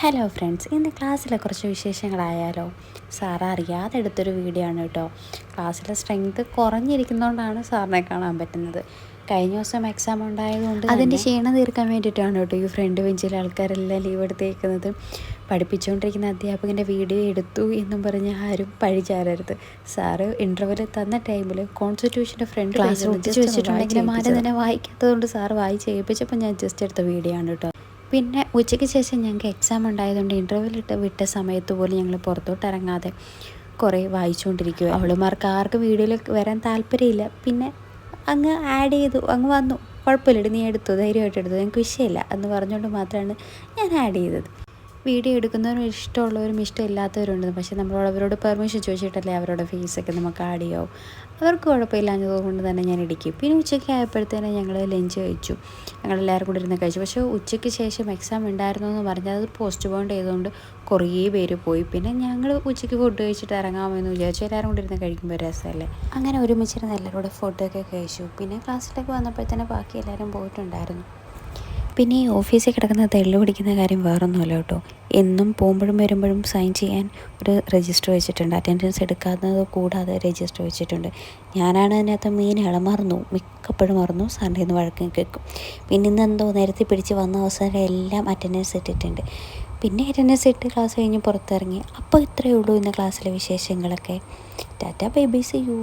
Hello friends, ഇന്ന് ക്ലാസ്സിലെ കുറച്ച് വിശേഷങ്ങളായാലോ. സാറ് അറിയാതെ എടുത്തൊരു വീഡിയോ ആണ് കേട്ടോ. ക്ലാസ്സിലെ സ്ട്രെങ്ത് കുറഞ്ഞിരിക്കുന്നതുകൊണ്ടാണ് സാറിനെ കാണാൻ പറ്റുന്നത്. കഴിഞ്ഞ ദിവസം എക്സാം ഉണ്ടായതുകൊണ്ട് അതിൻ്റെ ക്ഷീണം തീർക്കാൻ വേണ്ടിയിട്ടാണ് കേട്ടോ ഈ ഫ്രണ്ട് ബെഞ്ചിലെ ആൾക്കാരെല്ലാം ലീവ് എടുത്തേക്കുന്നത്. പഠിപ്പിച്ചുകൊണ്ടിരിക്കുന്ന അധ്യാപകൻ്റെ വീഡിയോ എടുത്തു എന്നും പറഞ്ഞ് ആരും പഴിചാരരുത്. സാറ് ഇൻ്റർവെൽ തന്ന ടൈമിൽ കോൺസ്റ്റിറ്റ്യൂഷൻ്റെ ഫ്രണ്ട് ക്ലാസ് ഒട്ടിച്ച് വെച്ചിട്ടുണ്ടെങ്കിലും ആരും തന്നെ വായിക്കാത്തതുകൊണ്ട് സാറ് വായിച്ച് ഏൽപ്പിച്ചപ്പോൾ ഞാൻ ജസ്റ്റ് എടുത്ത വീഡിയോ ആണ് കേട്ടോ. പിന്നെ ഉച്ചയ്ക്ക് ശേഷം ഞങ്ങൾക്ക് എക്സാം ഉണ്ടായതുകൊണ്ട് ഇൻ്റർവെൽ വിട്ട സമയത്ത് പോലും ഞങ്ങൾ പുറത്തോട്ട് ഇറങ്ങാതെ കുറേ വായിച്ചുകൊണ്ടിരിക്കുക. അവളുമാർക്ക് ആർക്കും വീഡിയോയിൽ വരാൻ താല്പര്യമില്ല. പിന്നെ അങ്ങ് ആഡ് ചെയ്തു, അങ്ങ് വന്നു. കുഴപ്പമില്ല, നീ എടുത്തു, ധൈര്യമായിട്ട് എടുത്തു, ഞങ്ങൾക്ക് വിഷയമില്ല എന്ന് പറഞ്ഞുകൊണ്ട് മാത്രമാണ് ഞാൻ ആഡ് ചെയ്തത്. വീഡിയോ എടുക്കുന്നവരും ഇഷ്ടമുള്ളവരും ഇഷ്ടമില്ലാത്തവരുണ്ട്. പക്ഷേ നമ്മളോട് അവരോട് പെർമിഷൻ ചോദിച്ചിട്ടല്ലേ അവരുടെ ഫീസൊക്കെ നമുക്ക് ആഡ് ചെയ്യാവും. അവർക്ക് കുഴപ്പമില്ലാഞ്ഞത് കൊണ്ട് തന്നെ ഞാൻ ഇടിക്കും. പിന്നെ ഉച്ചയ്ക്ക് ആയപ്പോഴത്തേനെ ഞങ്ങൾ ലഞ്ച് കഴിച്ചു. ഞങ്ങളെല്ലാവരും കൂടി ഇരുന്ന് കഴിച്ചു. പക്ഷേ ഉച്ചയ്ക്ക് ശേഷം എക്സാം ഉണ്ടായിരുന്നു എന്ന് പറഞ്ഞാൽ അത് പോസ്റ്റ് പോൺ ചെയ്തുകൊണ്ട് കുറേ പേര് പോയി. പിന്നെ ഞങ്ങൾ ഉച്ചയ്ക്ക് ഫുഡ് കഴിച്ചിട്ട് ഇറങ്ങാമെന്ന് വിചാരിച്ചു. എല്ലാവരും കൂടി ഇരുന്ന് കഴിക്കുമ്പോൾ രസമല്ലേ. അങ്ങനെ ഒരുമിച്ചിരുന്ന് എല്ലാവരും കൂടെ ഫുഡൊക്കെ കഴിച്ചു. പിന്നെ ക്ലാസ്സിലേക്ക് വന്നപ്പോഴത്തേനെ ബാക്കി എല്ലാവരും പോയിട്ടുണ്ടായിരുന്നു. പിന്നെ ഈ ഓഫീസിൽ കിടക്കുന്ന തെള്ളു പിടിക്കുന്ന കാര്യം വേറൊന്നുമല്ല കേട്ടോ. എന്നും പോകുമ്പോഴും വരുമ്പോഴും സൈൻ ചെയ്യാൻ ഒരു രജിസ്റ്റർ വെച്ചിട്ടുണ്ട്. അറ്റൻഡൻസ് എടുക്കാത്തത് കൂടാതെ രജിസ്റ്റർ വെച്ചിട്ടുണ്ട്. ഞാനാണ് അതിനകത്ത് മെയിൻ ആൾ. മിക്കപ്പോഴും മറന്നു. സാറിൻ്റെ നിന്ന് വഴക്കും കേൾക്കും. പിന്നെ ഇന്നെന്തോ നേരത്തെ പിടിച്ച് വന്ന അവസരം എല്ലാം അറ്റൻഡൻസ് ഇട്ടിട്ടുണ്ട്. പിന്നെ അറ്റൻഡൻസ് ഇട്ട് ക്ലാസ് കഴിഞ്ഞ് പുറത്തിറങ്ങി. അപ്പോൾ ഇത്രയേ ഉള്ളൂ ഇന്ന് ക്ലാസ്സിലെ വിശേഷങ്ങളൊക്കെ. Tata, bye bye, see U.